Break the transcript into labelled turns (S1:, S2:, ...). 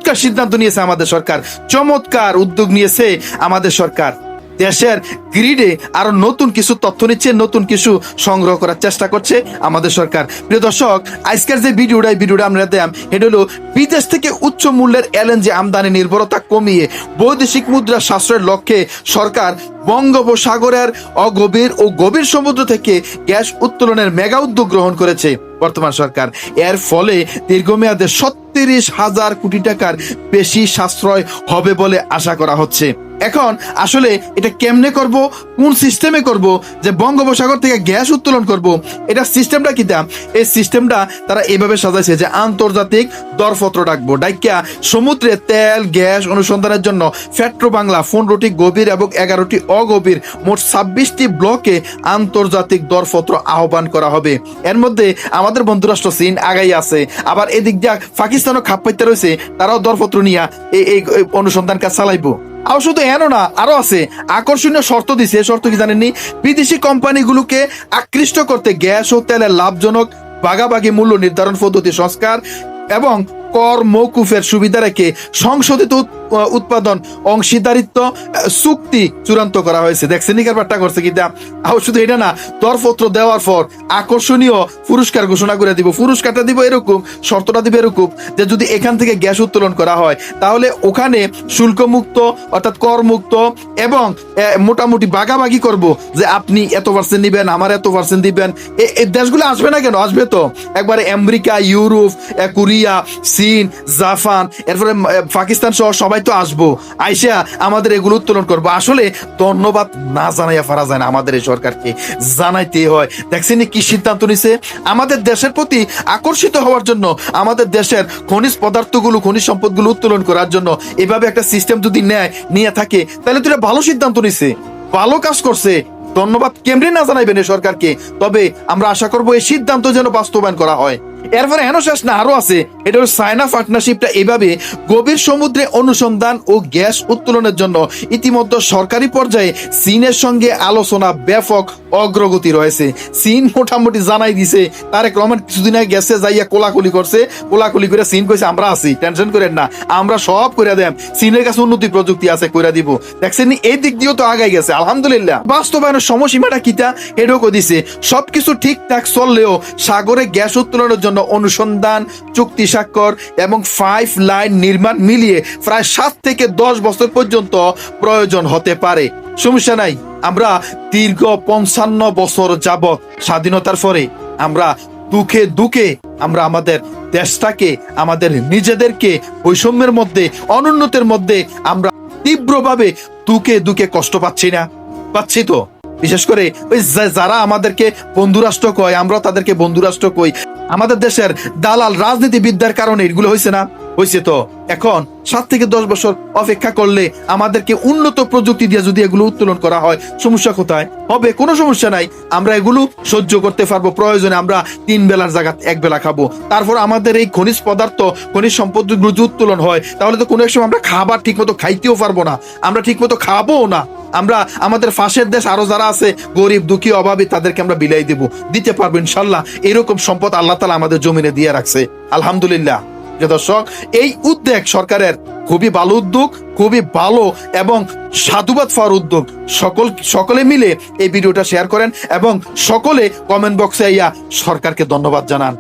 S1: চমৎকার সিদ্ধান্ত নিয়েছে আমাদের সরকার, চমৎকার উদ্যোগ নিয়েছে আমাদের সরকার। দেশের গ্রিডে আরো নতুন কিছু তথ্য নিচ্ছে, নতুন কিছু সংগ্রহ করার চেষ্টা করছে আমাদের সরকার। প্রিয় দর্শক, আজকের যে ভিডিওটা আমরা দেম, এটা হলো বিদেশ থেকে উচ্চ মূল্যের এলএনজি আমদানি নির্ভরতা কমিয়ে বৈদেশিক মুদ্রা সাশ্রয়ের লক্ষ্যে সরকার বঙ্গোপসাগরের অগভীর ও গভীর সমুদ্র থেকে গ্যাস উত্তোলনের মেগা উদ্যোগ গ্রহণ করেছে বর্তমান সরকার। এর ফলে দীর্ঘমেয়াদে ৩৬,০০০ কোটি টাকার বেশি সাশ্রয় হবে বলে আশা করা হচ্ছে। এখন আসলে এটা কেমনে করব, কোন সিস্টেমে করব, যে বঙ্গোপসাগর থেকে গ্যাস উত্তোলন করব, এটা সিস্টেমটা কি দাম? এই সিস্টেমটা তারা এভাবে সাজাইছে যে আন্তর্জাতিক দরপত্র ডাকিয়া সমুদ্রে তেল গ্যাস অনুসন্ধানের জন্য পেট্রো বাংলা 15টি গভীর এবং 11টি অগভীর মোট 26টি ব্লকে আন্তর্জাতিক দরপত্র আহ্বান করা হবে। এর মধ্যে আমাদের বন্ধুরাষ্ট্র চীন আগাই আছে, আবার এদিক দিয়ে পাকিস্তানও খাপ পাইতে রয়েছে, তারাও দরপত্র নিয়ে এই অনুসন্ধান কাজ চালাইবো। আর শুধু এনো না, আরো আছে আকর্ষণীয় শর্ত দিছে। শর্ত কি জানেননি? বিদেশি কোম্পানিগুলোকে আকৃষ্ট করতে গ্যাস ও তেলের লাভজনক ভাগাভাগি মূল্য নির্ধারণ পদ্ধতি সংস্কার এবং কর মৌকুফের সুবিধা রেখে সংশোধিত উৎপাদন অংশীদারিত্ব চুক্তি চূড়ান্ত করা হয়েছে। দেখছেন নিকার পাট্টা করছে কি দাম? আর শুধু এটা না, দরপত্র দেওয়ার পর আকর্ষণীয় পুরস্কার ঘোষণা করে দিব। পুরস্কারটা দিব এরকম, শর্তটা দিব এরকম যে যদি এখান থেকে গ্যাস উত্তোলন করা হয় তাহলে ওখানে শুল্ক মুক্ত অর্থাৎ কর মুক্ত এবং মোটামুটি ভাগাভাগি করব, যে আপনি এত পার্সেন্ট নিবেন, আমার এত পার্সেন্ট দিবেন। এই দেশগুলো আসবে না কেন? আসবে তো। একবারে আমেরিকা, ইউরোপ, কোরিয়া, চীন, জাপান, এরপরে পাকিস্তান সহ সবাই তো আসবো, আইসা আমাদের এগুলো উত্তোলন করবো। আসলে ধন্যবাদ না জানাইয়া পারা যায় না, আমাদের এই সরকারকে জানাইতে হয়। দেখছেন কি সিদ্ধান্ত নিছে? আমাদের দেশের প্রতি আকর্ষিত হওয়ার জন্য, আমাদের দেশের খনিজ পদার্থগুলো, খনিজ সম্পদগুলো উত্তোলন করার জন্য এভাবে একটা সিস্টেম যদি নিয়ে থাকে, তাহলে তো ভালো সিদ্ধান্ত নিছে, ভালো কাজ করছে। ধন্যবাদ কেমনে না জানাইবেন এই সরকারকে। তবে আমরা আশা করবো এই সিদ্ধান্ত যেন বাস্তবায়ন করা হয়। এরপরে এনো শেষ না, আরো আছে। এটা হলো চায়না পার্টনারশিপটা এভাবে গভীর সমুদ্রে অনুসন্ধান ও গ্যাস উত্তোলনের জন্য ইতিমধ্যে সরকারি পর্যায়ে চীনের সঙ্গে আলোচনা ব্যাপক অগ্রগতি রয়েছে। চীন মোটামুটি জানাই দিছে, তারেক রহমান কিছুদিন আগে গেছে, যাইয়া কোলাকুলি করছে, কোলাকুলি করে চীন কইছে আমরা আছি, টেনশন করেন না, আমরা সব করে দেন, চীনের কাছে উন্নতি প্রযুক্তি আছে, করে দিব। দেখছেন এই দিক দিয়েও তো আগাই গেছে আলহামদুলিল্লাহ। বাস্তবায়নের সময়সীমাটা কিটা এটাও দিছে। সবকিছু ঠিকঠাক চললেও সাগরে গ্যাস উত্তোলনের জন্য অনুসন্ধান চুক্তি স্বাক্ষর এবং 5 লাইন নির্মাণ মিলিয়ে প্রায় 7 থেকে 10 বছর পর্যন্ত প্রয়োজন হতে পারে। সমস্যা নাই, আমরা দীর্ঘ 55 বছর যাবত স্বাধীনতার পরে আমরা দুঃখে দুঃখে আমরা আমাদের দেশটাকে, আমাদের নিজেদেরকে বৈষম্যের মধ্যে, অনুন্নতির মধ্যে আমরা তীব্রভাবে দুঃখে দুঃখে কষ্ট পাচ্ছি না? পাচ্ছি তো। বিশেষ করে ওই যারা আমাদেরকে বন্ধুরাষ্ট্র কয়, আমরা তাদেরকে বন্ধুরাষ্ট্র কই, আমাদের দেশের দালাল রাজনীতিবিদদের কারণে এগুলো হয়েছে না? হয়েছে তো। এখন 7 থেকে 10 বছর অপেক্ষা করলে আমাদেরকে উন্নত প্রযুক্তি দিয়ে যদি এগুলো উত্তোলন করা হয়, সমস্যা কোথায়? হবে, কোনো সমস্যা নাই, আমরা এগুলো সহ্য করতে পারবো। প্রয়োজনে আমরা 3 বেলার জায়গা 1 বেলা খাবো। তারপর আমাদের এই খনিজ পদার্থ, খনিজ সম্পদগুলো যদি উত্তোলন হয়, তাহলে তো কোনো এক সময় আমরা খাবার ঠিক মতো খাইতেও পারবো না, আমরা ঠিক মতো খাবো না। আমরা আমাদের পাশের দেশ আরো যারা আছে গরিব দুঃখী অভাবী, তাদেরকে আমরা বিলাই দিতে পারবো ইনশাল্লাহ। এরকম সম্পদ আল্লাহ তাআলা আমাদের জমিনে দিয়ে রাখছে আলহামদুলিল্লাহ। দর্শক, এই উদ্যোগ সরকারের খুবই ভালো উদ্যোগ, খুবই ভালো এবং সাধুবাদ পাওয়ার উদ্যোগ। সকলে মিলে এই ভিডিওটা শেয়ার করেন এবং সকলে কমেন্ট বক্সে সরকারকে ধন্যবাদ জানান।